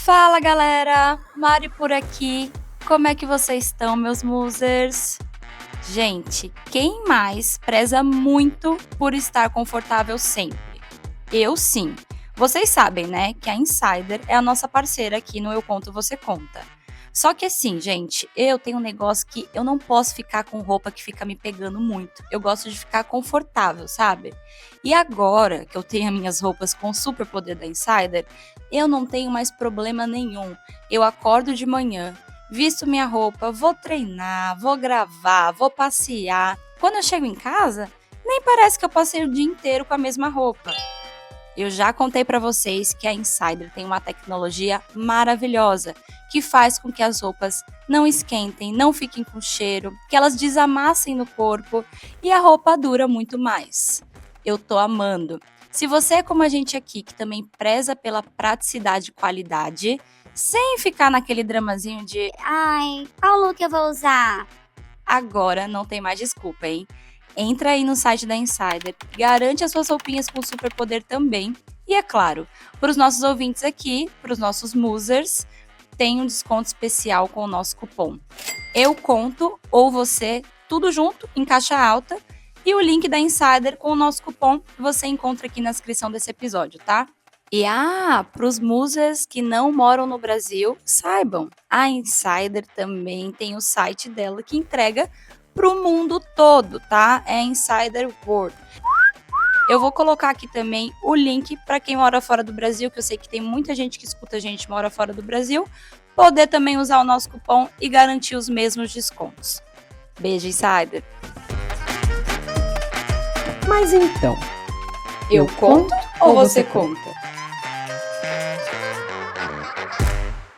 Fala galera, Mari por aqui. Como é que vocês estão, meus musers? Gente, quem mais preza muito por estar confortável sempre? Eu sim. Vocês sabem, né, que a Insider é a nossa parceira aqui no Eu Conto Você Conta. Só que assim, gente, eu tenho um negócio que eu não posso ficar com roupa que fica me pegando muito. Eu gosto de ficar confortável, sabe? E agora que eu tenho as minhas roupas com o superpoder da Insider, eu não tenho mais problema nenhum. Eu acordo de manhã, visto minha roupa, vou treinar, vou gravar, vou passear. Quando eu chego em casa, nem parece que eu passei o dia inteiro com a mesma roupa. Eu já contei para vocês que a Insider tem uma tecnologia maravilhosa que faz com que as roupas não esquentem, não fiquem com cheiro, que elas desamassem no corpo e a roupa dura muito mais. Eu tô amando. Se você é como a gente aqui, que também preza pela praticidade e qualidade, sem ficar naquele dramazinho de Ai, qual look eu vou usar? agora não tem mais desculpa, hein? Entra aí no site da Insider, garante as suas roupinhas com superpoder também. E é claro, para os nossos ouvintes aqui, para os nossos musers, tem um desconto especial com o nosso cupom. Eu conto ou você, tudo junto, em caixa alta. E o link da Insider com o nosso cupom você encontra aqui na descrição desse episódio, tá? E para os musers que não moram no Brasil, saibam, a Insider também tem o site dela que entrega para o mundo todo, tá? É Insider World. Eu vou colocar aqui também o link para quem mora fora do Brasil, que eu sei que tem muita gente que escuta a gente mora fora do Brasil, poder também usar o nosso cupom e garantir os mesmos descontos. Beijo, Insider. Mas então, Eu conto ou você conta?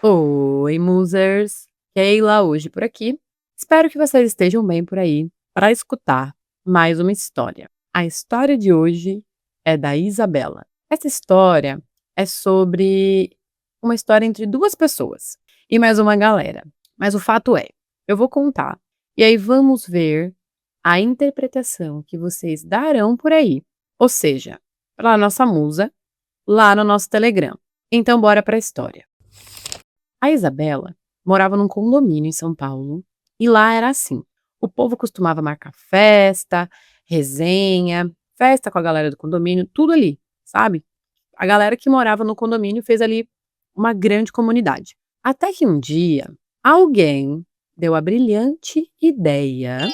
Oi, musers! Keila hoje por aqui. Espero que vocês estejam bem por aí para escutar mais uma história. A história de hoje é da Isabela. Essa história é sobre uma história entre duas pessoas e mais uma galera. Mas o fato é, eu vou contar e aí vamos ver a interpretação que vocês darão por aí. Ou seja, para nossa musa, lá no nosso Telegram. Então bora para a história. A Isabela morava num condomínio em São Paulo e lá era assim. O povo costumava marcar festa, resenha, festa com a galera do condomínio, tudo ali, sabe? A galera que morava no condomínio fez ali uma grande comunidade. Até que um dia, alguém deu a brilhante ideia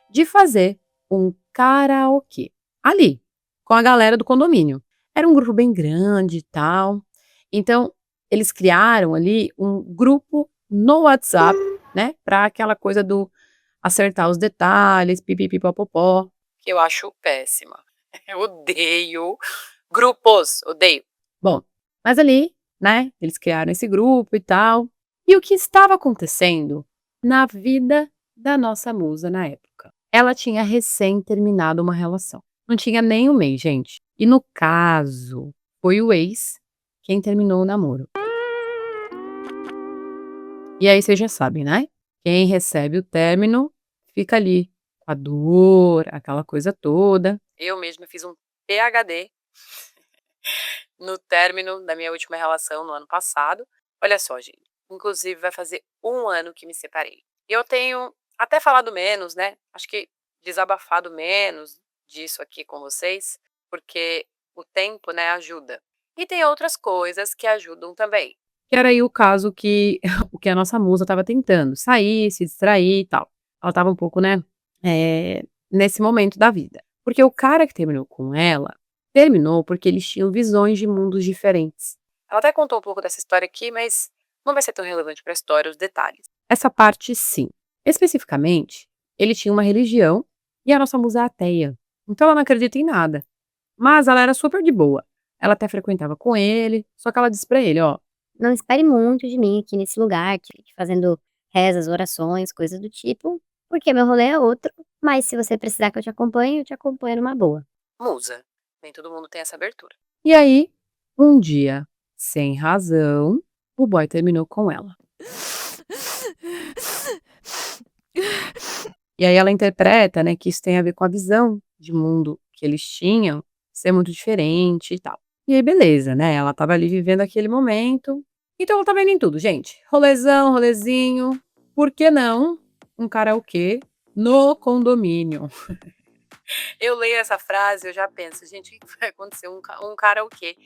de fazer um karaokê ali, com a galera do condomínio. Era um grupo bem grande e tal. Então, eles criaram ali um grupo no WhatsApp, né? Pra aquela coisa do acertar os detalhes, pipipipopopó, que eu acho péssima. Eu odeio grupos, odeio. Bom, mas ali, né? Eles criaram esse grupo e tal. E o que estava acontecendo na vida da nossa musa na época? Ela tinha recém terminado uma relação. Não tinha nem um mês, gente. E no caso, foi o ex quem terminou o namoro. E aí vocês já sabem, né? Quem recebe o término fica ali com a dor, aquela coisa toda. Eu mesma fiz um PhD no término da minha última relação no ano passado. Olha só, gente. Inclusive vai fazer 1 ano que me separei. E eu tenho até falado menos, né? Acho que desabafado menos disso aqui com vocês, porque o tempo, né, ajuda. E tem outras coisas que ajudam também. Que era aí o caso que o que a nossa musa estava tentando, sair, se distrair e tal. Ela estava um pouco, né, nesse momento da vida. Porque o cara que terminou com ela, terminou porque eles tinham visões de mundos diferentes. Ela até contou um pouco dessa história aqui, mas não vai ser tão relevante para a história os detalhes. Essa parte, sim. Especificamente, ele tinha uma religião e a nossa musa é ateia. Então ela não acredita em nada. Mas ela era super de boa. Ela até frequentava com ele, só que ela disse pra ele, ó, Não espere muito de mim aqui nesse lugar, que fique fazendo rezas, orações, coisas do tipo, porque meu rolê é outro, mas se você precisar que eu te acompanho numa boa. musa. Nem todo mundo tem essa abertura. E aí, um dia, sem razão, o boy terminou com ela. E aí ela interpreta, né, que isso tem a ver com a visão de mundo que eles tinham ser muito diferente e tal. E aí beleza, né, ela estava ali vivendo aquele momento, Então ela estava indo em tudo, gente. Rolezão, rolezinho. Por que não um karaokê no condomínio? Eu leio essa frase, eu já penso, gente, o que vai acontecer? Um karaokê.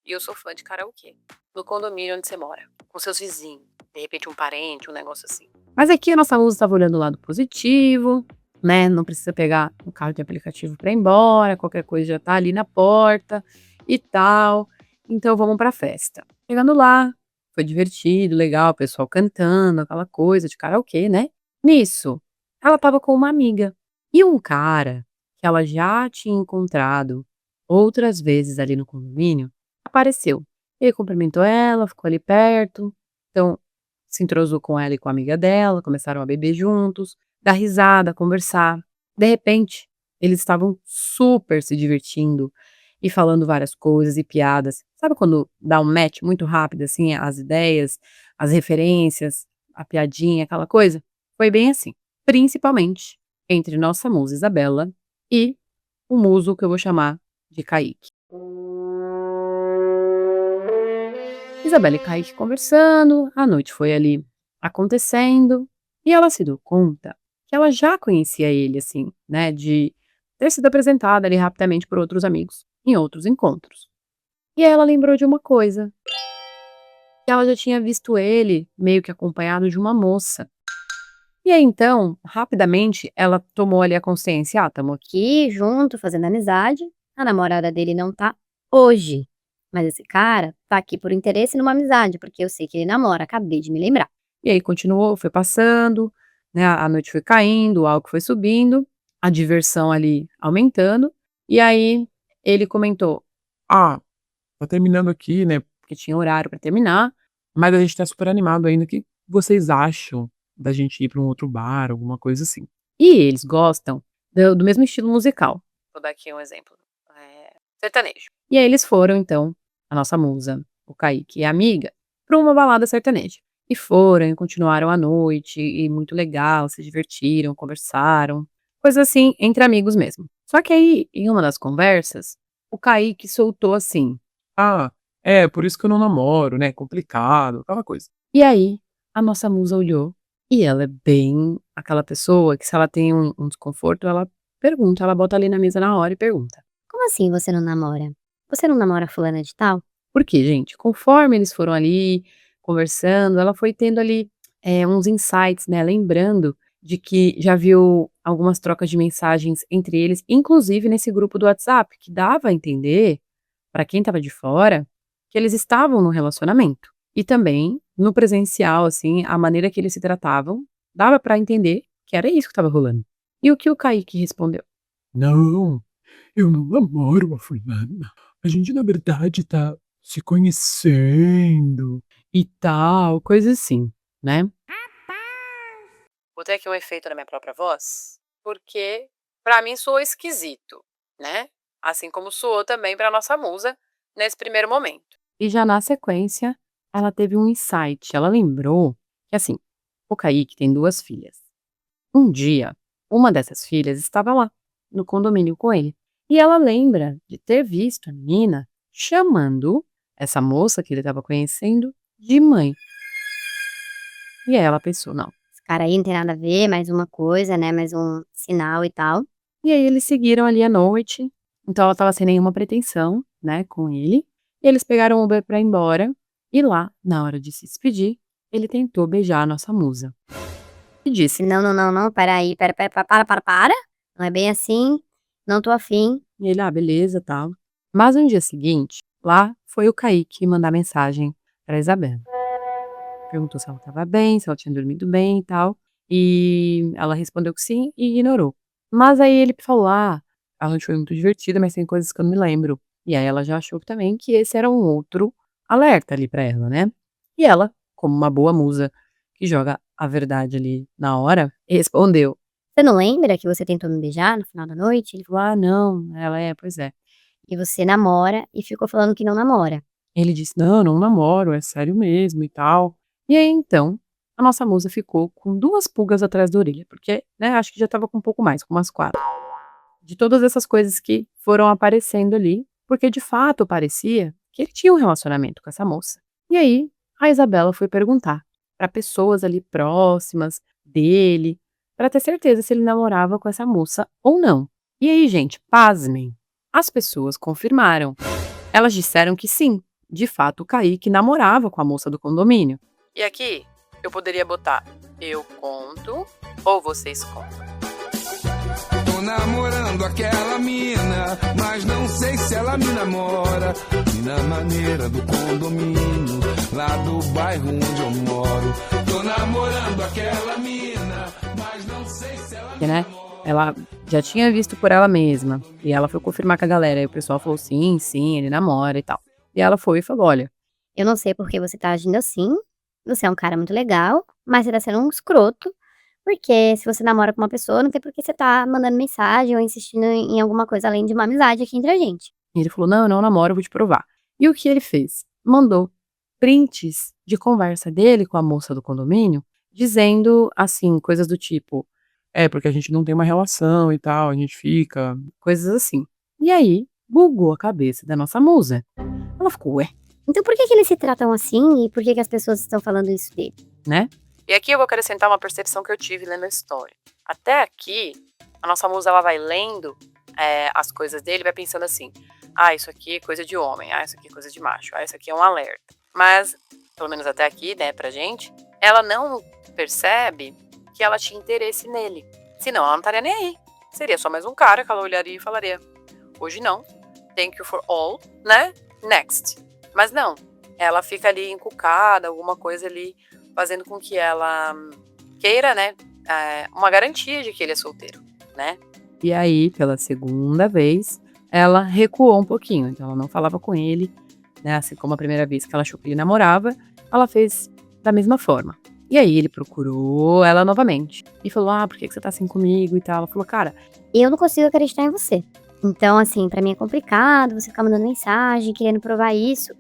E eu sou fã de karaokê. No condomínio onde você mora, com seus vizinhos. De repente um parente, um negócio assim. Mas aqui a nossa musa estava olhando o lado positivo, né? Não precisa pegar um carro de aplicativo para ir embora, qualquer coisa já tá ali na porta e tal. Então vamos pra festa. Chegando lá, foi divertido, legal, o pessoal cantando, aquela coisa de karaokê, né? Nisso, ela tava com uma amiga. E um cara que ela já tinha encontrado outras vezes ali no condomínio, apareceu. Ele cumprimentou ela, ficou ali perto, então se entrosou com ela e com a amiga dela, começaram a beber juntos, dar risada, conversar. De repente, eles estavam super se divertindo e falando várias coisas e piadas. Sabe quando dá um match muito rápido, assim, as ideias, as referências, a piadinha, aquela coisa? Foi bem assim. Principalmente entre nossa musa Isabela e o muso que eu vou chamar de Kaique. Isabela e Kaique conversando, a noite foi ali acontecendo, e ela se deu conta que ela já conhecia ele, assim, né, de ter sido apresentada ali rapidamente por outros amigos em outros encontros. E aí ela lembrou de uma coisa, que ela já tinha visto ele meio que acompanhado de uma moça. E aí então, rapidamente, ela tomou ali a consciência, ah, estamos Aqui junto, fazendo amizade, a namorada dele não tá hoje. Mas esse cara tá aqui por interesse numa amizade, porque eu sei que ele namora, acabei de me lembrar. E aí continuou, foi passando, né, a noite foi caindo, o álcool foi subindo, a diversão ali aumentando, e aí ele comentou Ah, tá terminando aqui, né? que tinha horário para terminar, Mas a gente tá super animado ainda. O que vocês acham da gente ir pra um outro bar, alguma coisa assim? e eles gostam do mesmo estilo musical. Vou dar aqui um exemplo, sertanejo. E aí eles foram então, a nossa musa, o Kaique e a amiga, para uma balada sertaneja. E foram, e continuaram a noite, e muito legal, se divertiram, conversaram, coisa assim, entre amigos mesmo. Só que aí, em uma das conversas, o Kaique soltou assim, Ah, é, por isso que eu não namoro, né? Complicado, aquela coisa. e aí a nossa musa olhou, e ela é bem aquela pessoa que se ela tem um desconforto, ela pergunta, ela bota ali na mesa na hora e pergunta. Como assim você não namora? Você não namora fulana de tal? Porque, gente, conforme eles foram ali conversando, ela foi tendo ali, uns insights, né, lembrando de que já viu algumas trocas de mensagens entre eles, inclusive nesse grupo do WhatsApp, que dava a entender, para quem estava de fora, que eles estavam num relacionamento. E também, no presencial, assim, a maneira que eles se tratavam, dava para entender que era isso que estava rolando. E o que o Kaique respondeu? Não, eu não namoro a fulana. A gente, na verdade, tá se conhecendo. E tal, coisa assim, né. Botei aqui um efeito na minha própria voz, porque pra mim soou esquisito, né, assim como soou também pra nossa musa nesse primeiro momento. E já na sequência, ela teve um insight, ela lembrou que, assim, o Kaique tem 2 filhas. Um dia, uma dessas filhas estava lá, no condomínio com ele, e ela lembra de ter visto a menina chamando essa moça que ele estava conhecendo de mãe. E aí ela pensou: "Não". Esse cara aí não tem nada a ver, mais uma coisa, né, mais um sinal e tal. E aí eles seguiram ali à noite, então ela estava sem nenhuma pretensão, né, com ele, e eles pegaram o Uber pra ir embora, e lá, na hora de se despedir, ele tentou beijar a nossa musa. E disse Não, não, não, não, espera aí, para. Não é bem assim, não tô afim. e ele: "Ah, beleza, tal". Mas no dia seguinte, lá foi o Kaique mandar mensagem pra Isabela. Perguntou se ela estava bem, se ela tinha dormido bem e tal, e ela respondeu que sim e ignorou. Mas aí ele falou: "Ah, a noite foi muito divertida, mas tem coisas que eu não me lembro". E aí ela já achou também que esse era um outro alerta ali pra ela, né. E ela, como uma boa musa que joga a verdade ali na hora, respondeu. Você não lembra que você tentou me beijar no final da noite? Ele falou, Falou: "Ah, não". Ela: "É, pois é". que você namora e ficou falando que não namora. Ele disse: "Não, não namoro, é sério mesmo e tal". E aí então, a nossa musa ficou com 2 pulgas atrás da orelha, porque, né, acho que já estava com um pouco mais, com umas 4. De todas essas coisas que foram aparecendo ali, porque de fato parecia que ele tinha um relacionamento com essa moça. E aí, a Isabela foi perguntar para pessoas ali próximas dele, para ter certeza se ele namorava com essa moça ou não. E aí, gente, pasmem, as pessoas confirmaram. Elas disseram que sim, de fato o Kaique namorava com a moça do condomínio. E aqui eu poderia botar eu conto ou vocês contam. Tô namorando aquela mina, mas não sei se ela me namora. Mina maneira do condomínio, lá do bairro onde eu moro. Tô namorando aquela mina, mas não sei se ela me Né? namora. Ela já tinha visto por ela mesma. E ela foi confirmar com a galera. Aí o pessoal falou: sim, sim, ele namora e tal. E ela foi e falou: olha, Eu não sei por que você tá agindo assim. Você é um cara muito legal, mas você tá sendo um escroto. Porque se você namora com uma pessoa, não tem por que você tá mandando mensagem ou insistindo em alguma coisa além de uma amizade aqui entre a gente. e ele falou: não, eu não namoro, eu vou te provar. E o que ele fez? Mandou prints de conversa dele com a moça do condomínio, dizendo assim, coisas do tipo, É, porque a gente não tem uma relação e tal, a gente fica. coisas assim. E aí, bugou a cabeça da nossa musa. Ela ficou, ué, Então por que eles se tratam assim e por que as pessoas estão falando isso dele? né? E aqui eu vou acrescentar uma percepção que eu tive lendo a história. Até aqui, a nossa musa ela vai lendo as coisas dele, vai pensando assim: ah, isso aqui é coisa de homem, ah, isso aqui é coisa de macho, ah, isso aqui é um alerta. Mas, pelo menos até aqui, né, pra gente, ela não percebe que ela tinha interesse nele. Senão ela não estaria nem aí. Seria só mais um cara que ela olharia e falaria: hoje não, thank you for all, né? Next. Mas não, ela fica ali encucada, alguma coisa ali, fazendo com que ela queira, né, uma garantia de que ele é solteiro, né? E aí, pela segunda vez, ela recuou um pouquinho. Então, ela não falava com ele, né? Assim como a primeira vez que ela achou que ele namorava, ela fez da mesma forma. E aí, ele procurou ela novamente e falou: ah, por que você tá assim comigo e tal? Ela falou: cara, Eu não consigo acreditar em você. Então, assim, pra mim é complicado você ficar mandando mensagem, querendo provar isso.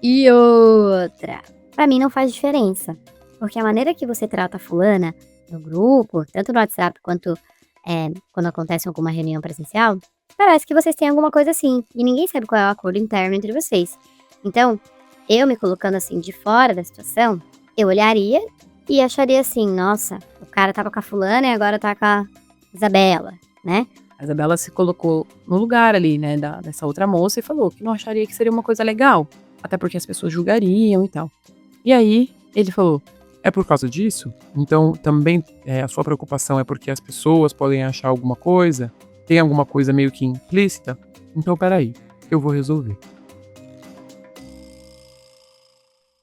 E outra. Pra mim não faz diferença. Porque a maneira que você trata a fulana no grupo, tanto no WhatsApp quanto quando acontece alguma reunião presencial, parece que vocês têm alguma coisa assim. E ninguém sabe qual é o acordo interno entre vocês. Então, eu me colocando assim de fora da situação, eu olharia e acharia assim, nossa, o cara tava com a fulana e agora tá com a Isabela, né? a Isabela se colocou no lugar ali, né, dessa outra moça e falou que não acharia que seria uma coisa legal. Até porque as pessoas julgariam e tal. E aí, ele falou: É por causa disso? Então também a sua preocupação é porque as pessoas podem achar alguma coisa? Tem alguma coisa meio que implícita? Então peraí, eu vou resolver.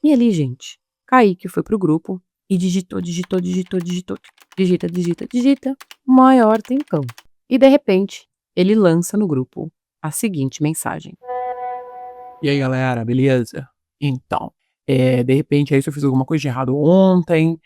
e ali, gente, Kaique foi pro grupo e digitou, digitou, digitou, digitou. Digita, digita, digita, maior tempão. E de repente, ele lança no grupo a seguinte mensagem: E aí galera, beleza? Então, de repente aí se eu fiz alguma coisa de errado ontem,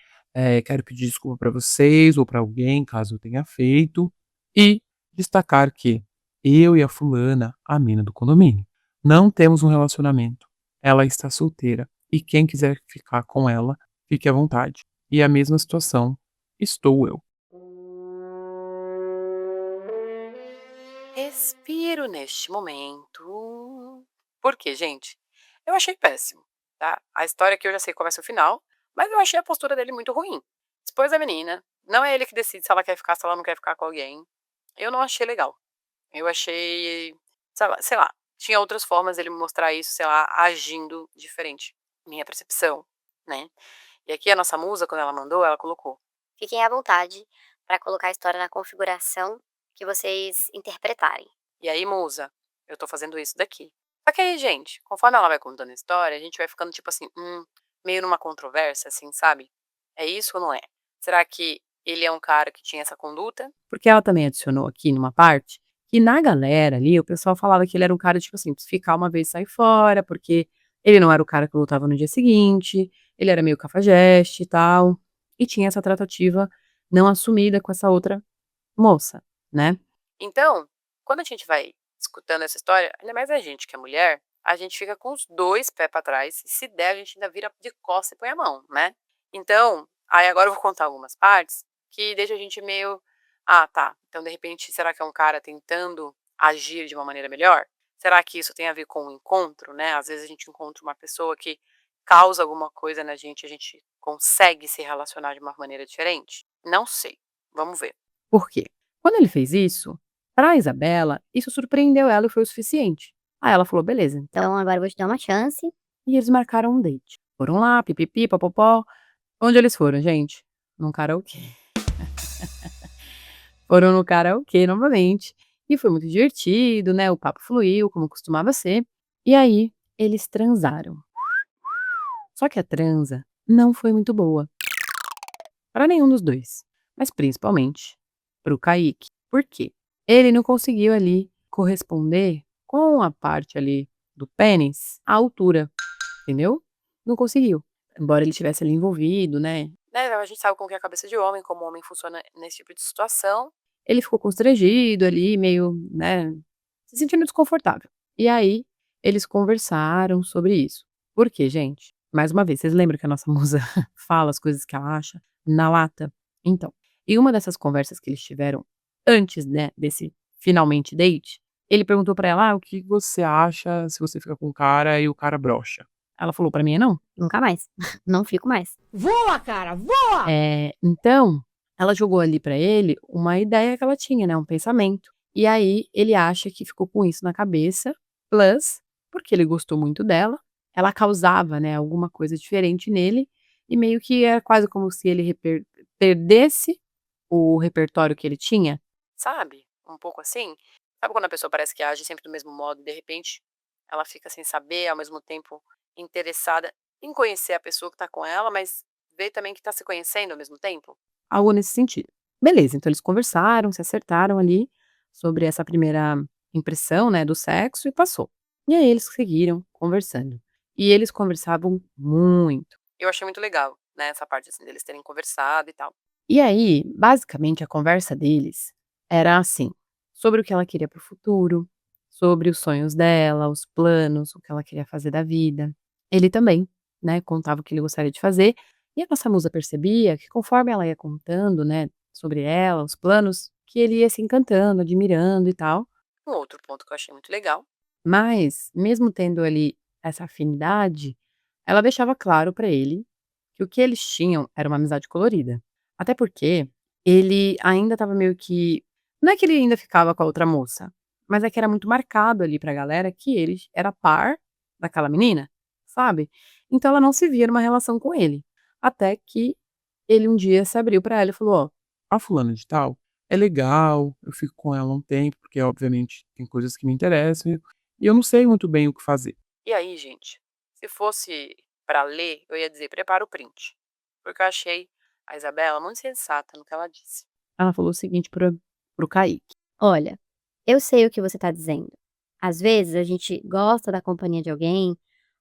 quero pedir desculpa pra vocês ou pra alguém, caso eu tenha feito. E destacar que eu e a fulana, a mina do condomínio, não temos um relacionamento. Ela está solteira e quem quiser ficar com ela, fique à vontade. E a mesma situação estou eu. respiro neste momento. Por quê, gente? Eu achei péssimo, tá? A história aqui eu já sei qual vai ser o final, mas eu achei a postura dele muito ruim. Expôs a menina, não é ele que decide se ela quer ficar, se ela não quer ficar com alguém. Eu não achei legal. Eu achei, sei lá, tinha outras formas dele mostrar isso, sei lá, agindo diferente. Minha percepção, né? E aqui a nossa musa, quando ela mandou, ela colocou: Fiquem à vontade para colocar a história na configuração que vocês interpretarem. e aí, musa, eu tô fazendo isso daqui. Só que aí, gente, conforme ela vai contando a história, a gente vai ficando tipo assim, meio numa controvérsia, assim, sabe? É isso ou não é? Será que ele é um cara que tinha essa conduta? Porque ela também adicionou aqui numa parte que na galera ali, o pessoal falava que ele era um cara, tipo assim, ficar uma vez e sair fora, porque ele não era o cara que voltava no dia seguinte, ele era meio cafajeste e tal, e tinha essa tratativa não assumida com essa outra moça, né? Então, quando a gente vai escutando essa história, ainda mais a gente que é mulher, a gente fica com os dois pés pra trás e se der, a gente ainda vira de costas e põe a mão, né? Então, aí agora eu vou contar algumas partes que deixa a gente meio, ah, tá, então de repente, será que é um cara tentando agir de uma maneira melhor? Será que isso tem a ver com o encontro, né? Às vezes a gente encontra uma pessoa que causa alguma coisa na gente, a gente consegue se relacionar de uma maneira diferente? Não sei. Vamos ver. Por quê? Quando ele fez isso, pra Isabela, isso surpreendeu ela e foi o suficiente. Aí ela falou: beleza. Então agora eu vou te dar uma chance. E eles marcaram um date. Foram lá, pipipi, papopó. Onde eles foram, gente? Num karaokê. Foram no karaokê novamente. E foi muito divertido, né? O papo fluiu, como costumava ser. E aí, eles transaram. Só que a transa não foi muito boa. Para nenhum dos dois. Mas principalmente para o Kaique. Por quê? Ele não conseguiu ali corresponder com a parte ali do pênis à altura. Entendeu? Não conseguiu. Embora ele estivesse ali envolvido, né? A gente sabe como que é a cabeça de homem, como o homem funciona nesse tipo de situação. Ele ficou constrangido ali, meio, né, se sentindo desconfortável. E aí, eles conversaram sobre isso. Por quê, gente? Mais uma vez, vocês lembram que a nossa musa fala as coisas que ela acha na lata? Então, em uma dessas conversas que eles tiveram antes, né, desse finalmente date, ele perguntou pra ela: O que você acha se você fica com o cara e o cara brocha? ela falou pra mim: não. Nunca mais. Não fico mais. Voa, cara, voa! Então, ela jogou ali pra ele uma ideia que ela tinha, né, um pensamento. E aí ele acha que ficou com isso na cabeça, plus, porque ele gostou muito dela, ela causava, né, alguma coisa diferente nele, e meio que era quase como se ele perdesse o repertório que ele tinha. Sabe? Um pouco assim. Sabe quando a pessoa parece que age sempre do mesmo modo e de repente ela fica sem saber, ao mesmo tempo interessada em conhecer a pessoa que tá com ela, mas vê também que tá se conhecendo ao mesmo tempo? Algo nesse sentido. Beleza, então eles conversaram, se acertaram ali sobre essa primeira impressão, né, do sexo e passou. E aí eles seguiram conversando. E eles conversavam muito. Eu achei muito legal, né, essa parte assim deles terem conversado e tal. E aí, basicamente a conversa deles era assim, sobre o que ela queria pro futuro, sobre os sonhos dela, os planos, o que ela queria fazer da vida. Ele também, né, contava o que ele gostaria de fazer, e a nossa musa percebia que conforme ela ia contando, né, sobre ela, os planos, que ele ia se encantando, admirando e tal. Um outro ponto que eu achei muito legal. Mas, mesmo tendo ali essa afinidade, ela deixava claro pra ele que o que eles tinham era uma amizade colorida. Até porque ele ainda estava meio que, não é que ele ainda ficava com a outra moça, mas é que era muito marcado ali pra galera que ele era par daquela menina, sabe? Então ela não se via numa relação com ele. Até que ele um dia se abriu pra ela e falou: ó, A fulana de tal é legal, eu fico com ela um tempo, porque obviamente tem coisas que me interessam e eu não sei muito bem o que fazer. e aí, gente, se fosse pra ler, eu ia dizer: prepara o print. Porque eu achei a Isabela muito sensata no que ela disse. Ela falou o seguinte pro Kaique: Olha, eu sei o que você tá dizendo. Às vezes a gente gosta da companhia de alguém,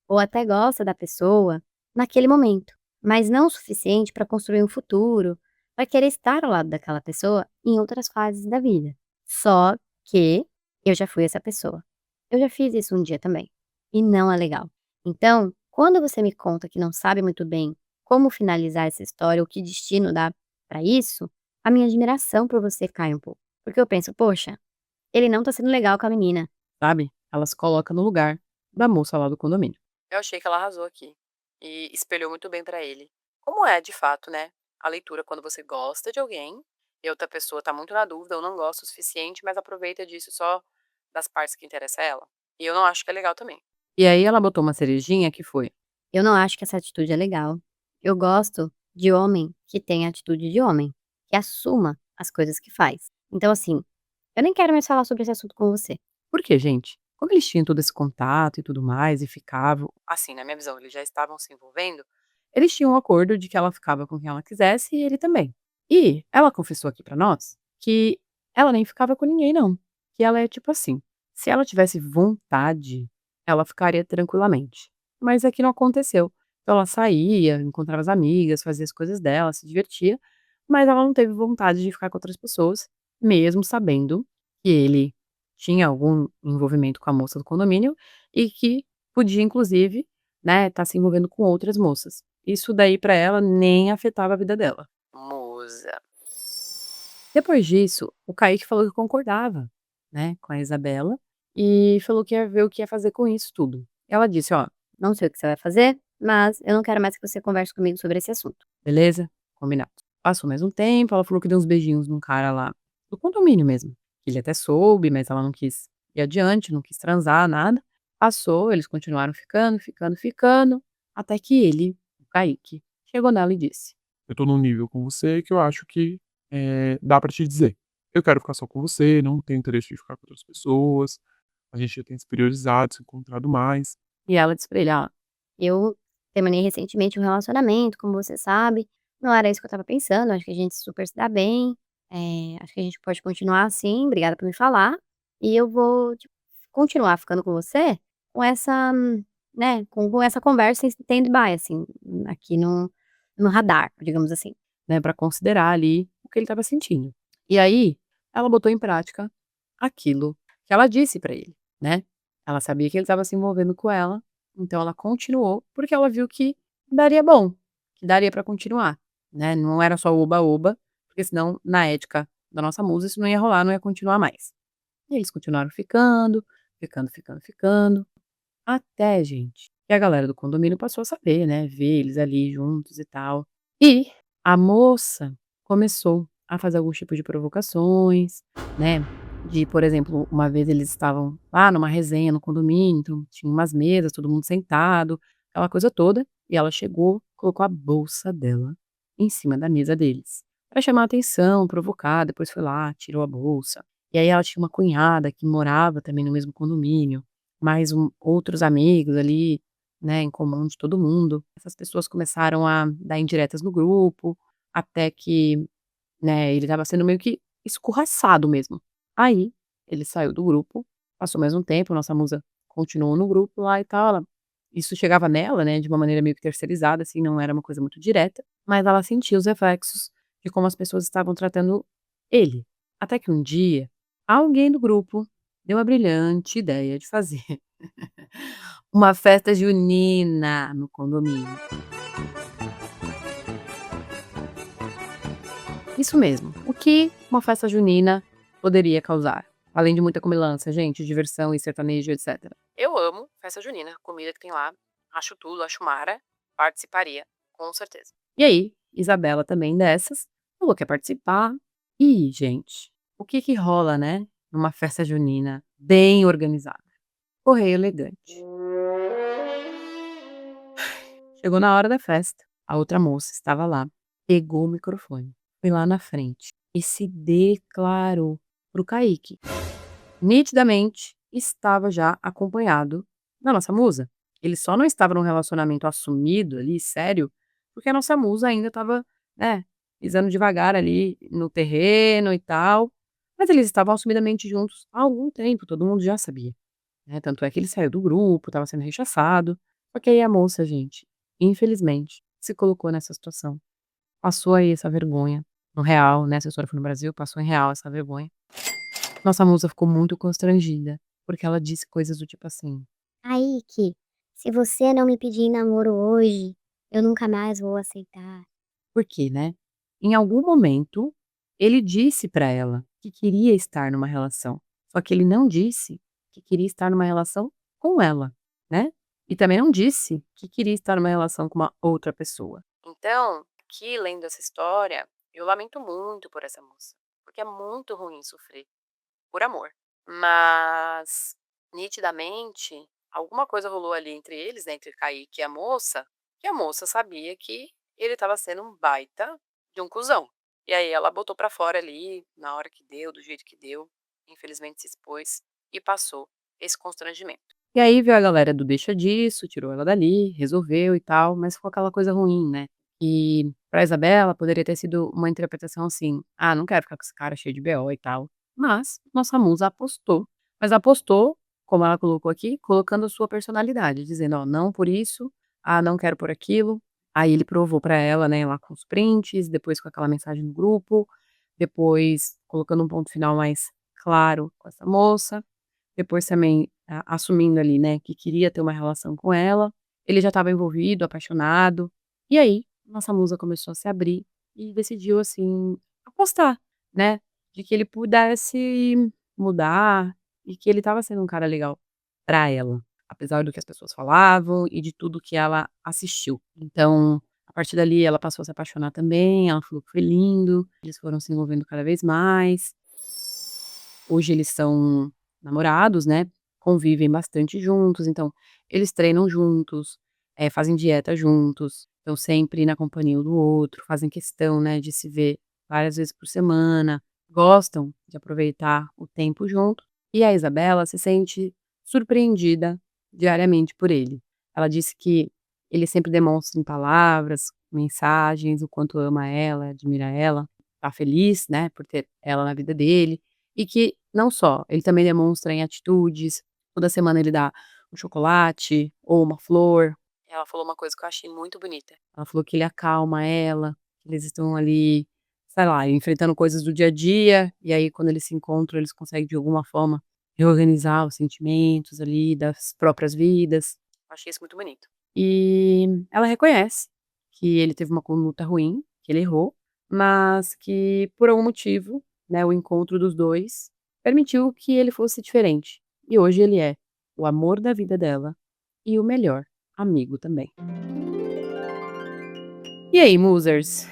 ou até gosta da pessoa, naquele momento, mas não o suficiente para construir um futuro, para querer estar ao lado daquela pessoa em outras fases da vida. Só que eu já fui essa pessoa. Eu já fiz isso um dia também. E não é legal. Então, quando você me conta que não sabe muito bem como finalizar essa história, ou que destino dá para isso, a minha admiração por você cai um pouco. Porque eu penso, poxa, ele não tá sendo legal com a menina. sabe? Ela se coloca no lugar da moça lá do condomínio. Eu achei que ela arrasou aqui. E espelhou muito bem pra ele. Como é, de fato, né? A leitura quando você gosta de alguém e outra pessoa tá muito na dúvida ou não gosta o suficiente, mas aproveita disso só das partes que interessam a ela. E eu não acho que é legal também. E aí ela botou uma cerejinha que foi: Eu não acho que essa atitude é legal. Eu gosto de homem que tem atitude de homem, que assuma as coisas que faz. Então, assim, eu nem quero mais falar sobre esse assunto com você. por quê, gente? Como eles tinham todo esse contato e tudo mais, e ficavam, assim, na minha visão, eles já estavam se envolvendo, eles tinham um acordo de que ela ficava com quem ela quisesse e ele também. E ela confessou aqui pra nós que ela nem ficava com ninguém, não. Que ela é tipo assim, se ela tivesse vontade, ela ficaria tranquilamente. Mas é que não aconteceu. Então ela saía, encontrava as amigas, fazia as coisas dela, se divertia, mas ela não teve vontade de ficar com outras pessoas, mesmo sabendo que ele tinha algum envolvimento com a moça do condomínio e que podia, inclusive, né, tá se envolvendo com outras moças. Isso daí pra ela nem afetava a vida dela. Musa. Depois disso, o Kaique falou que concordava, né, com a Isabela e falou que ia ver o que ia fazer com isso tudo. Ela disse: ó, Não sei o que você vai fazer, mas eu não quero mais que você converse comigo sobre esse assunto. Beleza? Combinado. Passou mais um tempo, ela falou que deu uns beijinhos num cara lá do condomínio mesmo. Ele até soube, mas ela não quis ir adiante, não quis transar, nada. Passou, eles continuaram ficando, ficando, ficando, até que ele, o Kaique, chegou nela e disse: Eu tô num nível com você que eu acho que dá pra te dizer. Eu quero ficar só com você, não tenho interesse de ficar com outras pessoas. A gente já tem se priorizado, se encontrado mais. E ela disse pra ele: "Ó, eu terminei recentemente um relacionamento, como você sabe, não era isso que eu estava pensando, acho que a gente super se dá bem, acho que a gente pode continuar assim, obrigada por me falar, e eu vou, tipo, continuar ficando com você com essa, né, com essa conversa em stand-by, assim, aqui no radar, digamos assim". né, pra considerar ali o que ele estava sentindo. E aí, ela botou em prática aquilo que ela disse pra ele, né. Ela sabia que ele estava se envolvendo com ela, então ela continuou, porque ela viu que daria bom, que daria pra continuar, né, não era só oba-oba, porque senão, na ética da nossa musa, isso não ia rolar, não ia continuar mais. E eles continuaram ficando, ficando, ficando, ficando, até, gente, que a galera do condomínio passou a saber, né, ver eles ali juntos e tal. E a moça começou a fazer alguns tipos de provocações, né, de, por exemplo, uma vez eles estavam lá numa resenha no condomínio, então tinha umas mesas, todo mundo sentado, aquela coisa toda, e ela chegou, colocou a bolsa dela em cima da mesa deles, pra chamar atenção, provocar, depois foi lá, tirou a bolsa. E aí ela tinha uma cunhada que morava também no mesmo condomínio, mais outros amigos ali, né, em comum de todo mundo. Essas pessoas começaram a dar indiretas no grupo, até que, né, ele estava sendo meio que escorraçado mesmo. Aí, ele saiu do grupo, passou mais um tempo, nossa musa continuou no grupo lá e tal, isso chegava nela, né, de uma maneira meio que terceirizada, assim, não era uma coisa muito direta, mas ela sentia os reflexos de como as pessoas estavam tratando ele. Até que um dia, alguém do grupo deu a brilhante ideia de fazer uma festa junina no condomínio. Isso mesmo. O que uma festa junina poderia causar? Além de muita comilança, gente, diversão e sertanejo, etc. Eu amo festa junina, comida que tem lá. Acho tudo, acho mara. Participaria, com certeza. E aí, Isabela também dessas, falou que ia participar. E, gente, o que que rola, né? Numa festa junina bem organizada? Correio elegante. Chegou na hora da festa, a outra moça estava lá, pegou o microfone, foi lá na frente e se declarou pro Kaique. Nitidamente, estava já acompanhado da nossa musa. Ele só não estava num relacionamento assumido ali, sério, porque a nossa musa ainda estava, né, pisando devagar ali no terreno e tal. Mas eles estavam assumidamente juntos há algum tempo, todo mundo já sabia, né? Tanto é que ele saiu do grupo, estava sendo rechaçado. Só que aí a moça, gente, infelizmente, se colocou nessa situação. Passou aí essa vergonha no real, né? Se a história foi no Brasil, passou em real essa vergonha. Nossa musa ficou muito constrangida, porque ela disse coisas do tipo assim: "Kaique, se você não me pedir em namoro hoje, eu nunca mais vou aceitar". por quê, né? Em algum momento, ele disse pra ela que queria estar numa relação, só que ele não disse que queria estar numa relação com ela, né? E também não disse que queria estar numa relação com uma outra pessoa. Então, aqui lendo essa história, eu lamento muito por essa moça, porque é muito ruim sofrer por amor. Mas, nitidamente, alguma coisa rolou ali entre eles, né, entre Kaique e a moça, que a moça sabia que ele estava sendo um baita de um cuzão. E aí ela botou pra fora ali, na hora que deu, do jeito que deu, infelizmente se expôs e passou esse constrangimento. E aí veio a galera do deixa disso, tirou ela dali, resolveu e tal, mas ficou aquela coisa ruim, né? E pra Isabela poderia ter sido uma interpretação assim: ah, não quero ficar com esse cara cheio de BO e tal. Mas nossa musa apostou, mas apostou, como ela colocou aqui, colocando a sua personalidade, dizendo: "Ó, não por isso, ah, não quero por aquilo". Aí ele provou pra ela, né, lá com os prints, depois com aquela mensagem no grupo, depois colocando um ponto final mais claro com essa moça, depois também assumindo ali, né, que queria ter uma relação com ela. Ele já estava envolvido, apaixonado. E aí, nossa musa começou a se abrir e decidiu, assim, apostar, né, de que ele pudesse mudar e que ele estava sendo um cara legal pra ela. apesar do que as pessoas falavam e de tudo que ela assistiu. Então, a partir dali, ela passou a se apaixonar também, ela falou que foi lindo, eles foram se envolvendo cada vez mais. Hoje eles são namorados, né, convivem bastante juntos, então eles treinam juntos, fazem dieta juntos, estão sempre na companhia um do outro, fazem questão, né, de se ver várias vezes por semana, gostam de aproveitar o tempo junto, e a Isabela se sente surpreendida diariamente por ele. Ela disse que ele sempre demonstra em palavras, mensagens, o quanto ama ela, admira ela, tá feliz, né, por ter ela na vida dele, e que não só, ele também demonstra em atitudes, toda semana ele dá um chocolate ou uma flor. Ela falou uma coisa que eu achei muito bonita. Ela falou que ele acalma ela, que eles estão ali, sei lá, enfrentando coisas do dia a dia, e aí quando eles se encontram, eles conseguem de alguma forma reorganizar os sentimentos ali das próprias vidas. Eu achei isso muito bonito. E ela reconhece que ele teve uma conduta ruim, que ele errou, mas que por algum motivo, né, o encontro dos dois permitiu que ele fosse diferente. E hoje ele é o amor da vida dela e o melhor amigo também. E aí, musers,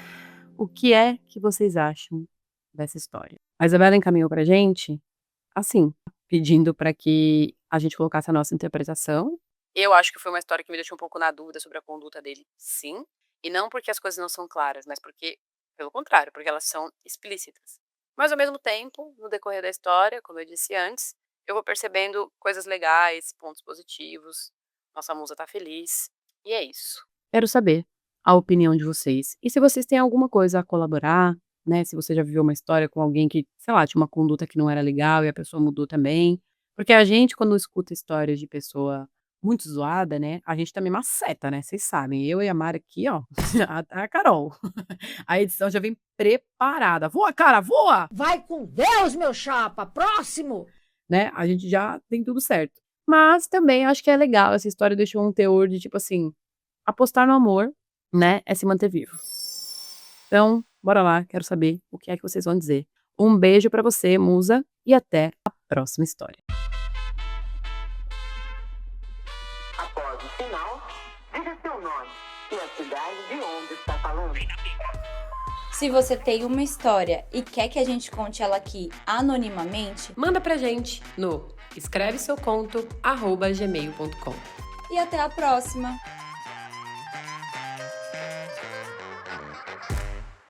o que é que vocês acham dessa história? A Isabela encaminhou pra gente, assim, pedindo para que a gente colocasse a nossa interpretação. Eu acho que foi uma história que me deixou um pouco na dúvida sobre a conduta dele, sim. E não porque as coisas não são claras, mas porque, pelo contrário, porque elas são explícitas. Mas ao mesmo tempo, no decorrer da história, como eu disse antes, eu vou percebendo coisas legais, pontos positivos. Nossa musa tá feliz. E é isso. Quero saber a opinião de vocês. E se vocês têm alguma coisa a colaborar, né? Se você já viveu uma história com alguém que, sei lá, tinha uma conduta que não era legal e a pessoa mudou também. Porque a gente, quando escuta histórias de pessoa muito zoada, né? A gente também maceta, né? Vocês sabem. Eu e a Mari aqui, ó. A Carol. A edição já vem preparada. Voa, cara, voa! Vai com Deus, meu chapa. Próximo. Né? A gente já tem tudo certo. Mas também acho que é legal. Essa história deixou um teor de, tipo assim, apostar no amor, né? É se manter vivo. Então, bora lá. Quero saber o que é que vocês vão dizer. Um beijo pra você, musa. E até a próxima história. Após o sinal, diga seu nome e a cidade de onde está falando. Se você tem uma história e quer que a gente conte ela aqui anonimamente, Manda pra gente no escreveseuconto@gmail.com. e até a próxima!